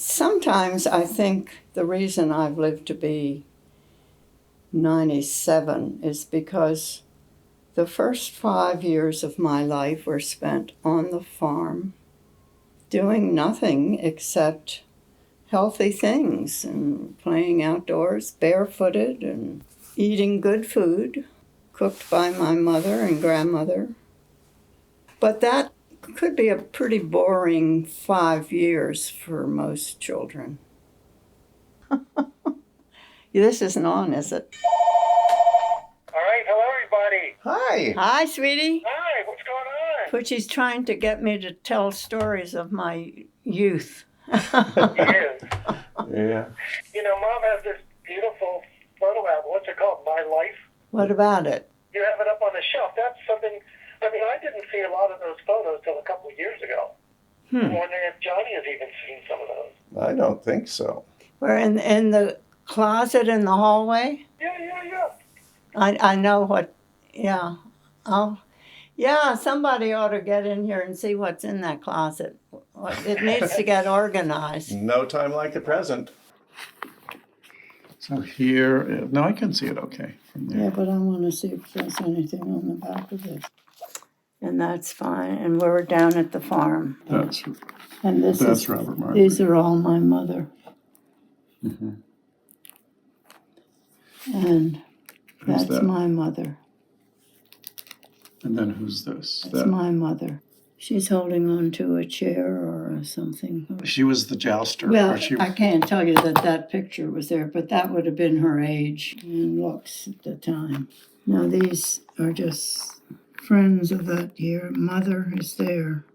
Sometimes I think the reason I've lived to be 97 is because the first 5 years of my life were spent on the farm doing nothing except healthy things and playing outdoors barefooted and eating good food cooked by my mother and grandmother. But that could be a pretty boring 5 years for most children. This isn't on, is it? All right, hello everybody. Hi. Hi, sweetie. Hi, what's going on? Poochie's trying to get me to tell stories of my youth. He is. Yeah. You know, Mom has this beautiful photo album. What's it called? My Life. What about it? You have it up on the shelf. That's something. I mean, I didn't see a lot of those photos till a couple of years ago. I'm wondering if Johnny has even seen some of those. I don't think so. We're in the closet in the hallway. Yeah. I know what. Yeah. Somebody ought to get in here and see what's in that closet. It needs to get organized. No time like the present. So here, no, I can see it okay from there. Yeah, but I want to see if there's anything on the back of this. And that's fine. And we're down at the farm. That's Robert Marbury. These are all my mother. Mm-hmm. And Who's that's that? my mother. And then who's this? That's my mother. She's holding on to a chair or something. She was the jouster. Well, or she, I can't tell you that picture was there, but that would have been her age and looks at the time. Now these are just friends of that year. Mother is there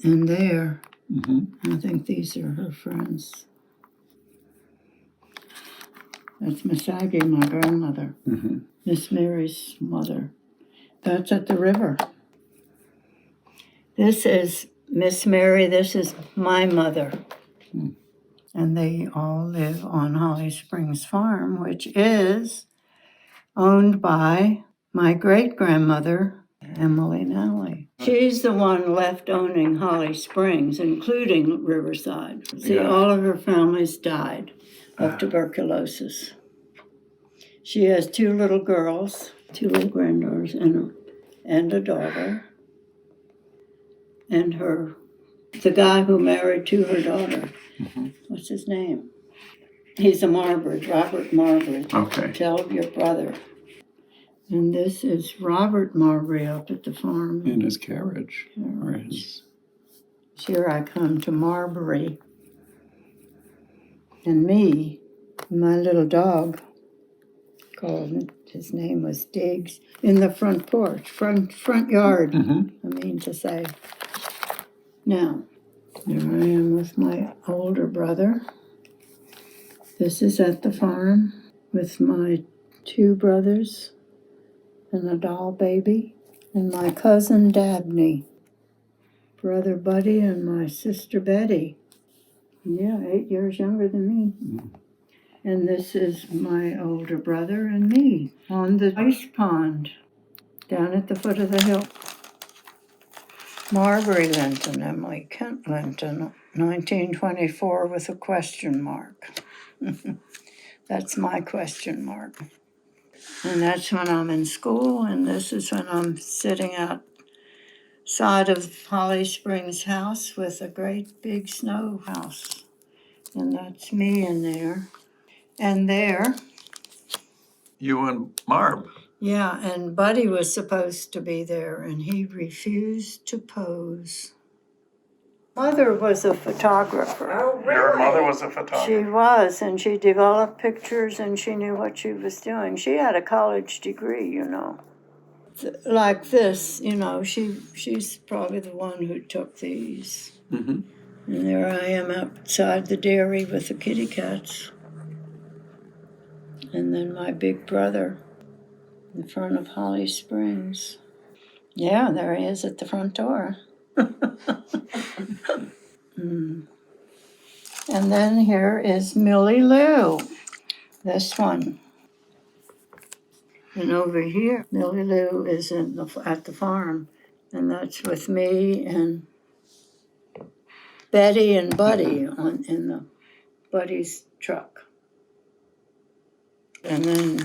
and there. Mm-hmm. I think these are her friends. That's Miss Aggie, my grandmother. Mm-hmm. Miss Mary's mother. That's at the river. This is Miss Mary, this is my mother. And they all live on Holly Springs Farm, which is owned by my great-grandmother, Emily Nally. She's the one left owning Holly Springs, including Riverside. See, Yeah. all of her families died of tuberculosis. She has two little girls, two little granddaughters, and a daughter. And the guy who married to her daughter, what's his name? He's a Marbridge, Robert Marbridge. Okay. Tell your brother. And this is Robert Marbury up at the farm. In his carriage. Or his... Here I come to Marbury. And me, my little dog, his name was Diggs, in the front porch, front yard, Mm-hmm. I mean to say. Now, here I am with my older brother. This is at the farm with my two brothers and a doll baby and my cousin Dabney, brother Buddy and my sister Betty. Yeah, 8 years younger than me. Mm-hmm. And this is my older brother and me on the ice pond down at the foot of the hill. Marbury Linton, Emily Kent Linton, 1924 with a question mark. That's my question mark. And that's when I'm in school, and this is when I'm sitting outside of Holly Springs house with a great big snow house. And that's me in there. And there. You and Marb. Yeah, and Buddy was supposed to be there, and he refused to pose. Mother was a photographer. Oh, really? Your mother was a photographer. She was, and she developed pictures, and she knew what she was doing. She had a college degree, you know. Like this, you know, she's probably the one who took these. Mm-hmm. And there I am outside the dairy with the kitty cats. And then my big brother in front of Holly Springs. Yeah, there he is at the front door. And then here is Millie Lou, this one. And over here, Millie Lou is at the farm, and that's with me and Betty and Buddy in the Buddy's truck. And then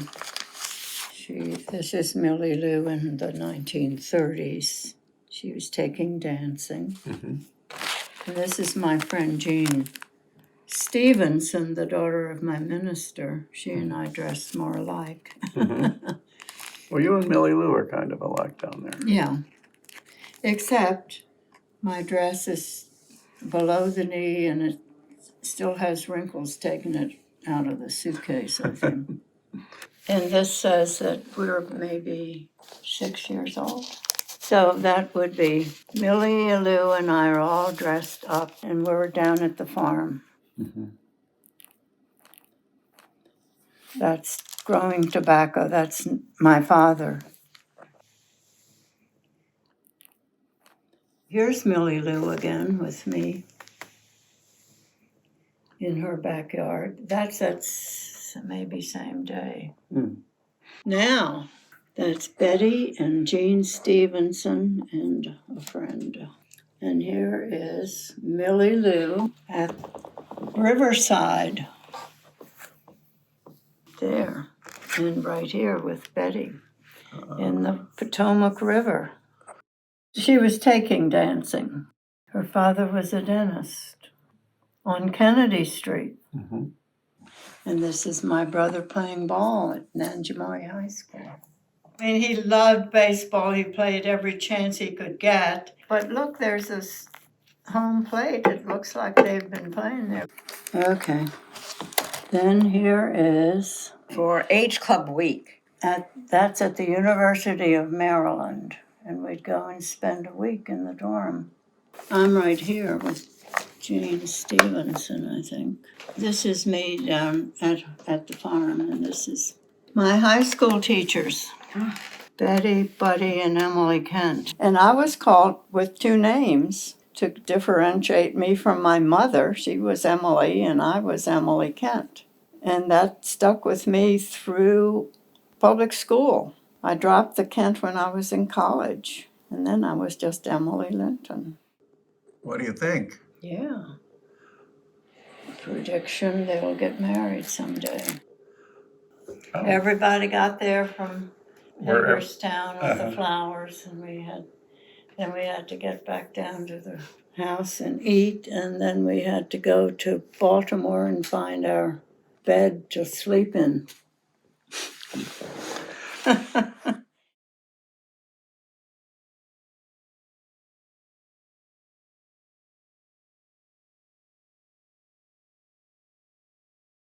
this is Millie Lou in the 1930s. She was taking dancing. Mhm. And this is my friend Jean Stevenson, the daughter of my minister. She and I dressed more alike. Mhm. Well, you and Millie Lou are kind of alike down there. Yeah, except my dress is below the knee and it still has wrinkles taking it out of the suitcase, I think. And this says that we're maybe 6 years old. So that would be Millie, Lou, and I are all dressed up, and we're down at the farm. Mhm. That's growing tobacco. That's my father. Here's Millie Lou again with me in her backyard. That's maybe same day. Mm. Now, that's Betty and Jean Stevenson and a friend. And here is Millie Lou at Riverside. There. And right here with Betty in the Potomac River. She was taking dancing. Her father was a dentist on Kennedy Street. Mhm. And this is my brother playing ball at Nanjamori High School. I mean, he loved baseball. He played every chance he could get. But look, there's this home plate. It looks like they've been playing there. Okay. Then here is, For Age Club Week. that's at the University of Maryland. And we'd go and spend a week in the dorm. I'm right here with Jane Stevenson, I think. This is me down at the farm, and this is my high school teachers, Betty, Buddy, and Emily Kent. And I was called with two names to differentiate me from my mother. She was Emily, and I was Emily Kent. And that stuck with me through public school. I dropped the Kent when I was in college, and then I was just Emily Linton. What do you think? Yeah. Prediction they'll get married someday. Oh. Everybody got there from Wherever. Hagerstown with the Uh-huh. flowers, and we had to get back down to the house and eat, and then we had to go to Baltimore and find our bed to sleep in.